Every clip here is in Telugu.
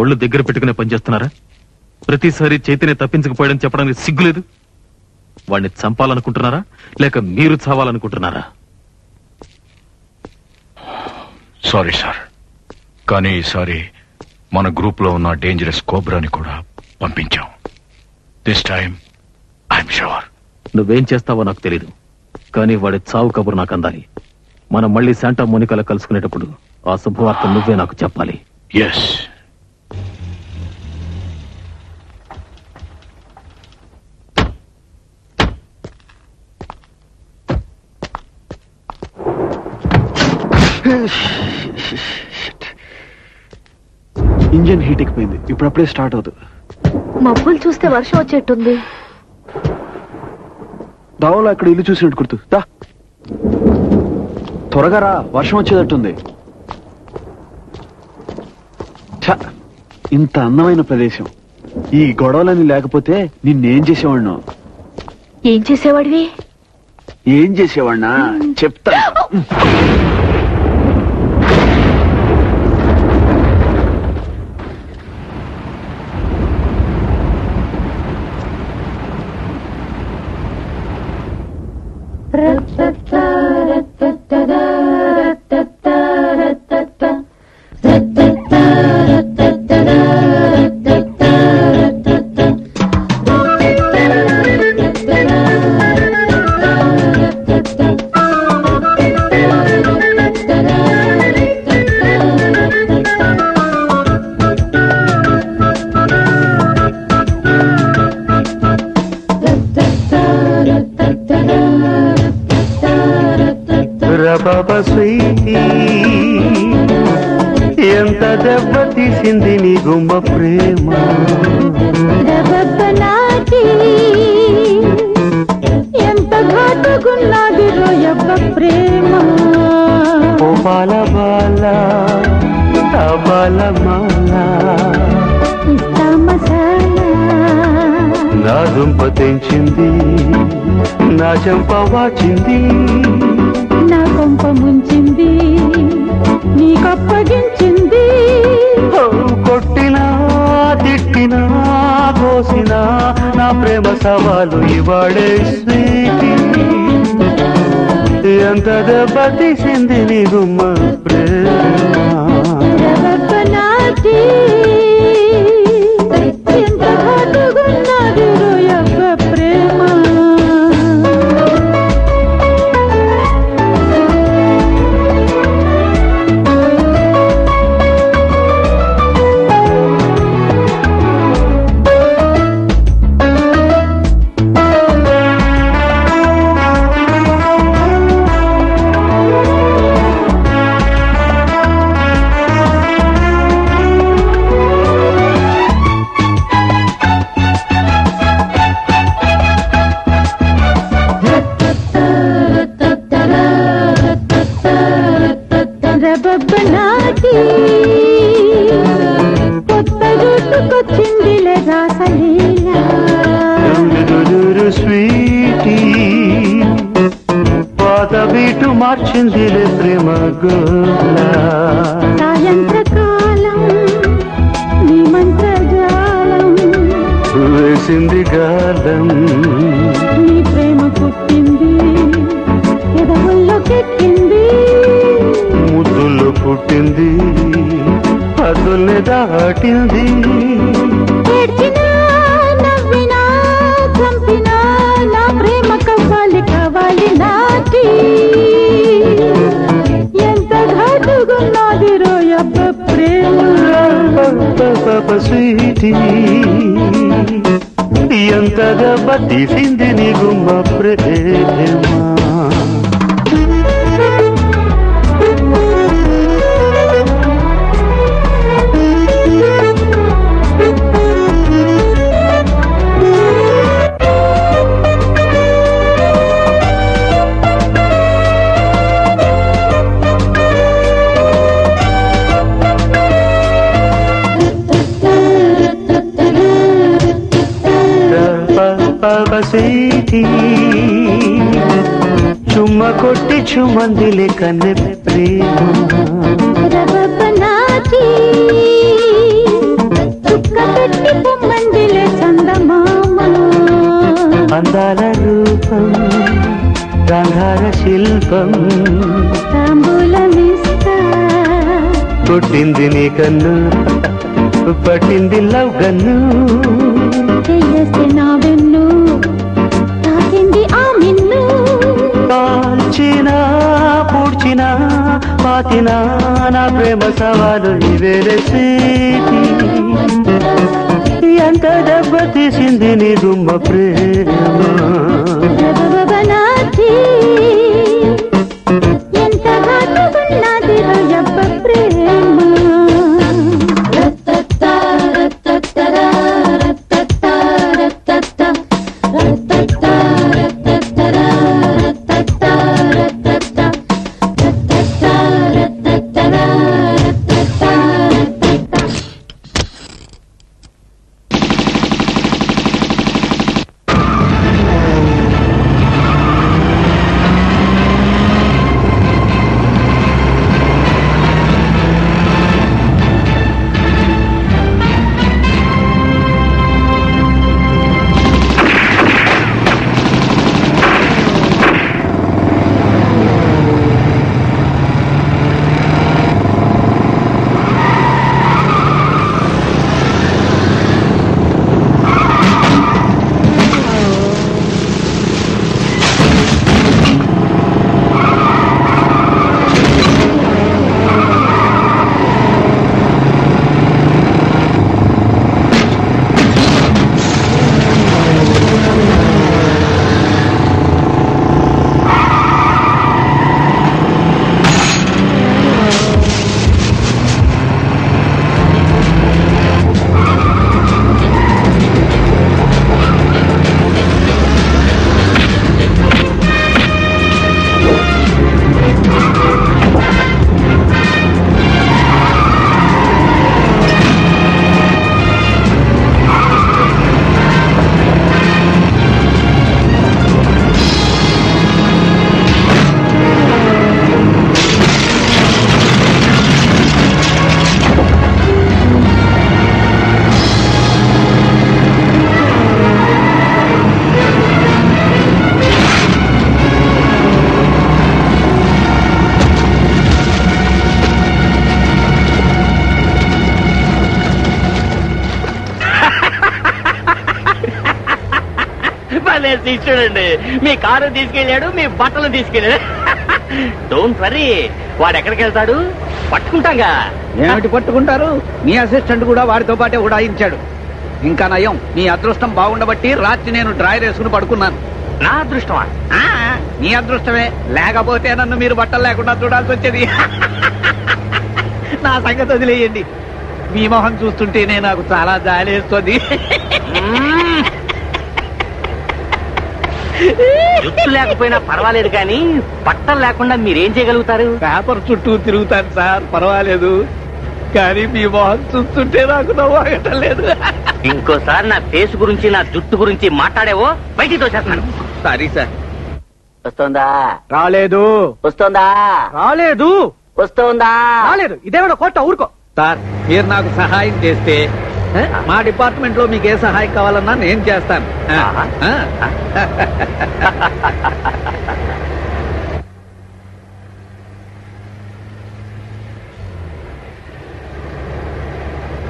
ఒళ్ళు దగ్గర పెట్టుకునే పనిచేస్తున్నారా? ప్రతిసారి చైతన్య తప్పించకపోయాడని చెప్పడానికి సిగ్గులేదు? వాడిని చంపాలనుకుంటున్నారా లేక మీరు చావాలనుకుంటున్నారా? సారీ సార్, కానీ ఈసారి మన గ్రూప్ లో ఉన్న డేంజరస్ కోబ్రాని కూడా పంపించాం. This time I'm sure. నువ్వేం చేస్తావో నాకు తెలీదు, కానీ వాడి చావు కబురు నాకు అందాలి. మనం మళ్ళీ శాంటా మోనికాలో కలుసుకునేటప్పుడు ఆ శుభవార్త నువ్వే నాకు చెప్పాలి. ఎస్. ఇంజన్ హీట్ ఎక్కిపోయింది, ఇప్పుడప్పుడే స్టార్ట్ అవుతుంది. మబ్బులు చూస్తే వర్షం వచ్చేట్టుంది. దావలో అక్కడ ఇల్లు చూసినట్టు గుర్తు. త్వరగా రా, వర్షం వచ్చేటట్టుంది. ఇంత అందమైన ప్రదేశం, ఈ గొడవలని లేకపోతే నిన్నేం చేసేవాడినో. ఏం చేసేవాడివి? ఏం చేసేవాడినా చెప్తా. ఎంత దెబ్బ తీసింది నీ గుమ్మ ప్రేమ, ఎంత ఘాటుగున్నది రోయబ్బ ప్రేమ. ఓ బాల బాల బాల మాల ఇస్తా మసాలా, నా దుంప తెంచింది, నా చెంప వాచింది, నా కొంప ముంచింది, నీకప్పగించింది. కొట్టినా తిట్టినా కోసినా నా ప్రేమ సవాలు ఇవాడే స్వీటీ. ఎంత దెబ్బ తీసింది నీ గుమ్మ ప్రేమ. ఎంత ఘాటుగున్నది రోయబ్బ ప్రేమ. కొత్తగుట్టుకొచ్చిందిలే రాసలీలా, స్వీటీ పాత బీటు మార్చిందిలే ప్రేమ గోల. సాయంత్రకాలం నీ మంత్రజాలం వేసింది గాలం, నీ ప్రేమ పుట్టింది, ఎదవుల్లో కెక్కింది, ముద్దుల్లో పుట్టింది, హద్దుల్ని దాటింది. ఏడ్చినా నవ్వినా చంపినా నా ప్రేమ కవ్వాలి కావాలి నాటి. ఎంత ఘాటుగున్నది రోయబ్బ ప్రేమ. స్వీటీ ఎంత దెబ్బ తీసింది నీ గుమ్మ ప్రేమ. చుమ్మ కొట్టి చుమ్మందిలే కన్నె ప్రేమ. రవపనాటి అందాల రూపం గాంధార శిల్పం తాంబూలమిస్తా కొట్టింది నీ కన్ను పట్టింది లవ్ గన్ను చెయ్యేస్తే నా వెన్ను తాకింది ఆ మిన్ను కాల్చినా పూడ్చినా పాతినా నా ప్రేమ సవాలు ఇవేరే సీటి ఎంత దెబ్బ తీసింది నీ గుమ్మ ప్రేమ రబబబనాచి ఎంత ఘాటుకున్నది రొయ్యప్ప ప్రేమ రత్తత్తా రత్తత్తరా రత్తత్తా రత్తత్తా రత్తత్తా రత్తత్తరా రత్తత్తా రత్తత్తా రత్తత్తా రత్తత్తరా రత్తత్తా రత్తత్తా చూడండి, మీ కారు తీసుకెళ్ళాడు, మీ బట్టలు తీసుకెళ్ళాడు. డోంట్ వరీ, వాడు ఎక్కడికి వెళ్తాడు పట్టుకుంటాగా. ఏమిటి పట్టుకుంటారు? మీ అసిస్టెంట్ కూడా వాడితో పాటే ఉడాయించాడు. ఇంకా నయం, నీ అదృష్టం బాగుండబట్టి రాత్రి నేను డ్రాయర్ వేసుకుని పడుకున్నాను. నా అదృష్టమా? నీ అదృష్టమే, లేకపోతే నన్ను మీరు బట్టలు లేకుండా చూడాల్సి వచ్చేది. నా సంగతి వదిలేయండి. మీ మొహం చూస్తుంటేనే నాకు చాలా జాలేస్తుంది. జుట్టు లేకపోయినా పర్వాలేదు, కానీ బట్టలు లేకుండా మీరేం చేయగలుగుతారు? పేపర్ చుట్టూ తిరుగుతాను సార్, పర్వాలేదు. కానీ మీ మొహం చూస్తుంటే నాకు నవ్వాగటం లేదు. ఇంకోసారి నా ఫేస్ గురించి, నా జుట్టు గురించి మాట్లాడేవో బయటికి తోచేస్తున్నాను. Sorry sir. వస్తోందా? రాలేదు. వస్తోందా? రాలేదు. వస్తోందా? రాలేదు. ఇదేవిడ కోట ఊరుకో. సార్, మీరు నాకు సహాయం చేస్తే మా డిపార్ట్మెంట్ లో మీకు ఏ సహాయం కావాలన్నా నేను చేస్తాను.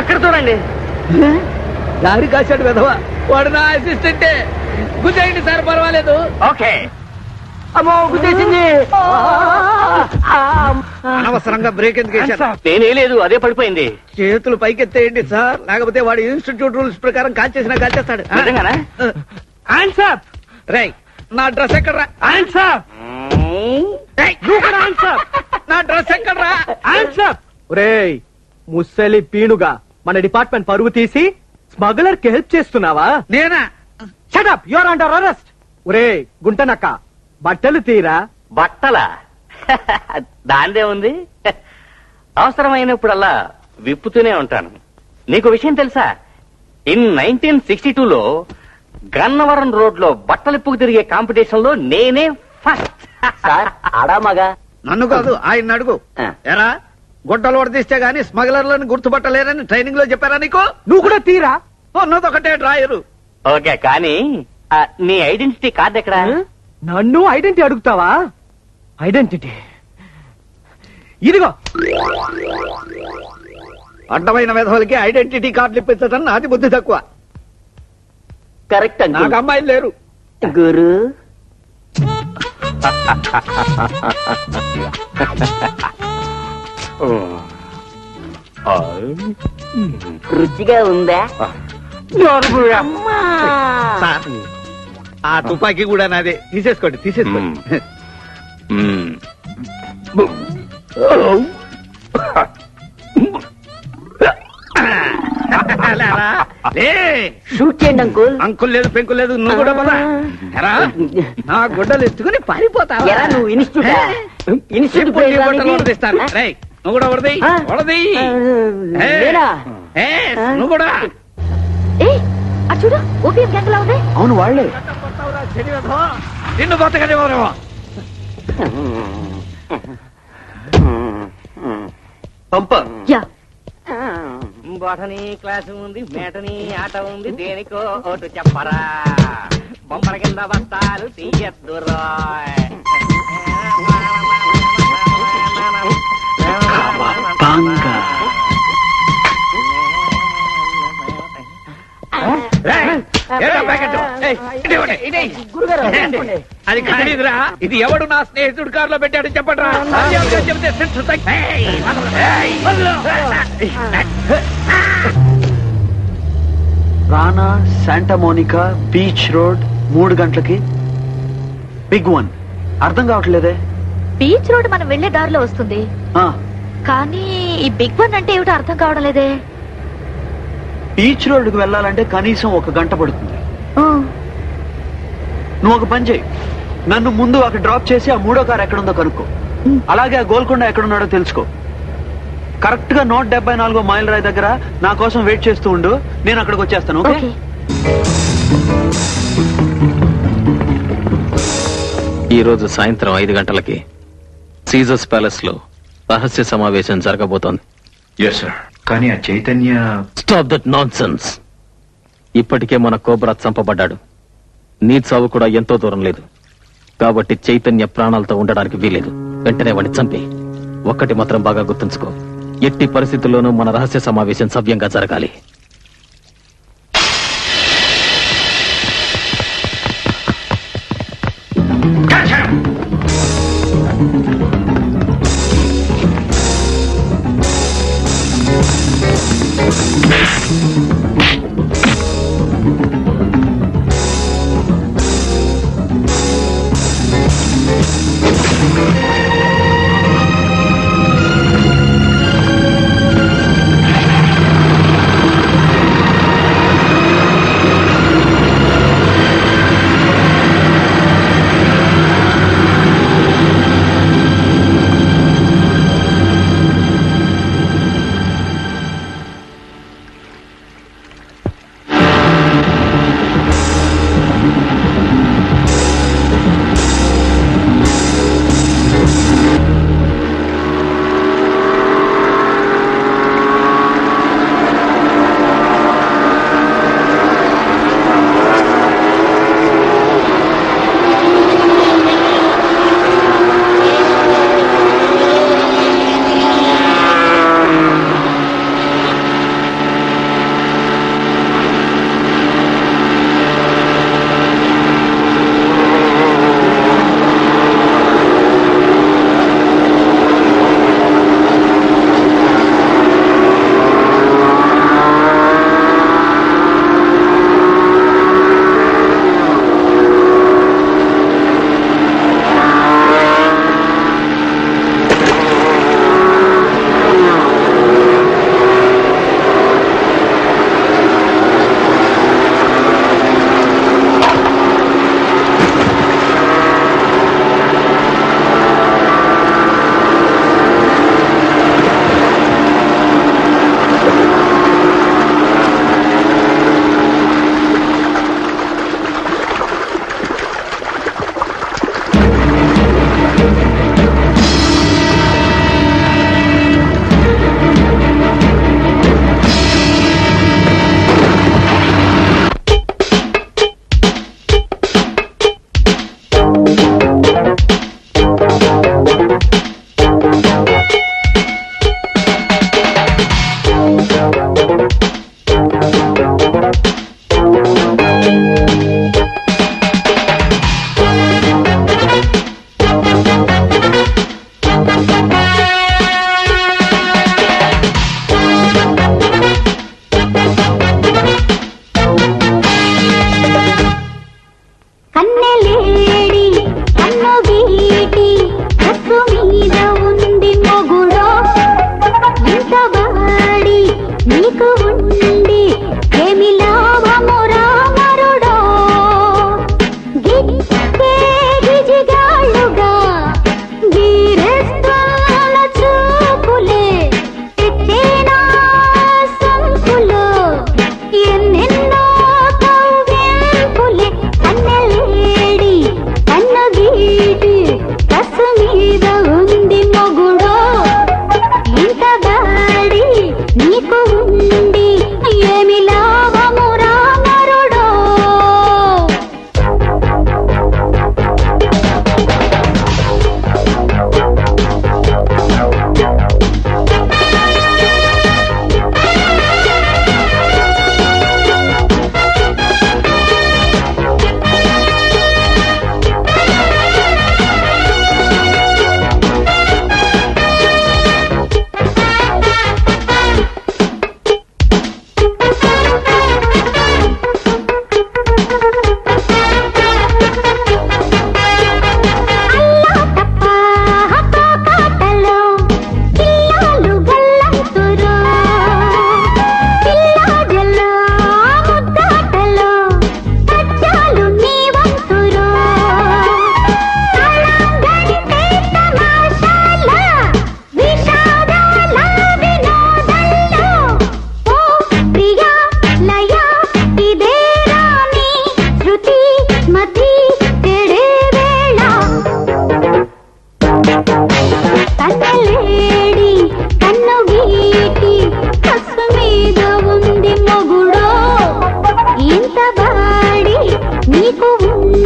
అక్కడ చూడండి. దారి కాశాడు వెధవా, వాడు నా అసిస్టెంటే. గుద్దేయండి సార్, పర్వాలేదు. ఓకే. అమ్మో, గుద్దేసింది. అనవసరంగా బ్రేక్ ఎందుకు వేశారు? నేనే లేదు, అదే పడిపోయింది. చేతులు పైకెత్తేయండి సార్, లేకపోతే వాడు ఇన్స్టిట్యూట్ రూల్స్ ప్రకారం కాల్చేసినా కాల్చేస్తాడు. నిజంగానా? రై, నా డ్రెస్ ఎక్కడ్రా? నా డ్రెస్ ఎక్కడ్రా? ఒరేయ్ ముసలి పీనుగా, మన డిపార్ట్మెంట్ పరువు తీసి స్మగ్లర్ కి హెల్ప్ చేస్తున్నావా? నేనా? Shut up, you are under arrest. ఒరేయ్ గుంటనక్క, బట్టలు తీరా. బట్టలా? దాందే ఉంది. అవసరమైనప్పుడల్లా విప్పుతూనే ఉంటాను. నీకు విషయం తెలుసా? ఇన్ 1962లో గన్నవరం రోడ్ లో బట్టలిప్పుకు తిరిగే కాంపిటీషన్ లో నేనే ఫస్ట్. సార్ ఆడామగా? నన్ను కాదు, ఆయన అడుగు. ఎరా, గుడ్డలు వడదీస్తే గానీ స్మగ్లర్లను గుర్తుపట్టలేరని ట్రైనింగ్ లో చెప్పారా నీకు? నువ్వు కూడా తీరా. ఉన్నదొకటే డ్రాయరు. ఓకే, కానీ నీ ఐడెంటిటీ కార్డు ఎక్కడా? నన్ను ఐడెంటిటీ అడుగుతావా? ఐడెంటిటీ ఇదిగో. అడ్డమైన విధవులకి ఐడెంటిటీ కార్డులు ఇప్పించడం నాది బుద్ధి తక్కువ. కరెక్ట్ నాకు అమ్మాయిలు లేరు. గురు రుచిగా ఉందా? సార్, ఆ తుపాకీ కూడా నాదే. తీసేసుకోండి తీసేసుకోండి. షూట్ చేయండి అంకుల్. అంకుల్ లేదు పెంకుల్ లేదు, నువ్వు కూడా పద. ఎరా, నా గుడ్డలు ఎత్తుకుని పారిపోతావా? ఎరా నువ్వు ఇన్స్టిట్యూట్ ఇప్పుడు నీ గుడ్డలు ఉడదీస్తాను. రేయ్, నువ్వు కూడా ఉడదీ ఉడదీ. నువ్వు కూడా చూడు ఓపీఎం గ్యాంగ్ లా ఉంది. అవును వాళ్ళే. నిన్ను బతకనే వారేమో. పంప యా బొటనీ క్లాసు ఉంది, మేటనీ ఆట ఉంది, దేనికో ఓటు చెప్పరా. బొమ్మల కింద బస్తాలు తీయద్దు రాయ్. అది ఖరీదురా. ఇది ఎవడు నా స్నేహితుడు కారులో పెట్టాడు చెప్పండి. Rana Santa Monica beach road 3 గంటలకి. Big one. అర్థం కావట్లేదే. బీచ్ రోడ్ మనం వెళ్లే దారిలో వస్తుంది, కానీ ఈ బిగ్ వన్ అంటే ఏమిటో అర్థం కావడం లేదే. బీచ్ రోడ్డుకు వెళ్ళాలంటే కనీసం 1 గంట పడుతుంది. నువ్వు ఒక పని చేయి, నన్ను ముందు అక్కడ డ్రాప్ చేసి ఆ 3వ కారు ఎక్కడుందో కనుక్కో. అలాగే ఆ గోల్కొండ ఎక్కడున్నాడో తెలుసుకో. కరెక్ట్ గా 174వ మైల్ రాయి దగ్గర నా కోసం వెయిట్ చేస్తూ ఉండు, నేను అక్కడికి వచ్చేస్తాను. ఓకే? ఈ రోజు సాయంత్రం 5 గంటలకి సీజర్స్ ప్యాలెస్ లో రహస్య సమావేశం జరగబోతోంది. Yes sir. కానీ ఆ Chaitanya. Stop that nonsense. ఇప్పటికే మన కోబ్రా చంపబడ్డాడు. నీ చావు కూడా ఎంతో దూరం లేదు. కాబట్టి చైతన్య ప్రాణాలతో ఉండడానికి వీలేదు. వెంటనే వాడిని చంపి. ఒక్కటి మాత్రం బాగా గుర్తుంచుకో, ఎట్టి పరిస్థితుల్లోనూ మన రహస్య సమావేశం సవ్యంగా జరగాలి.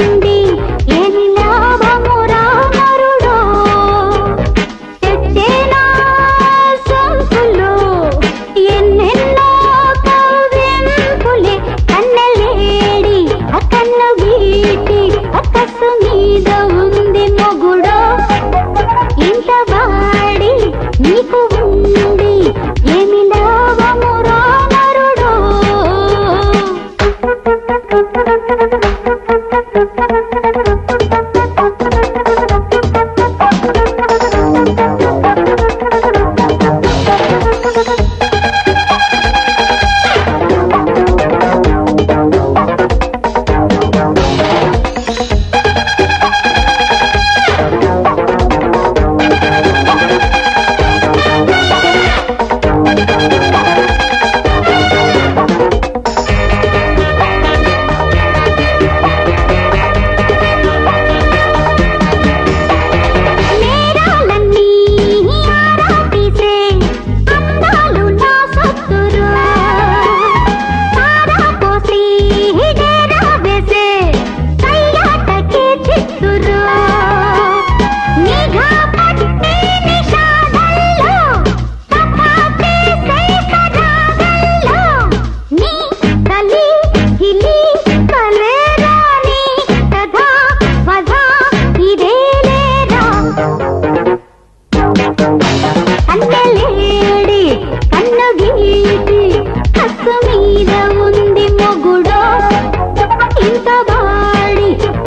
నుండి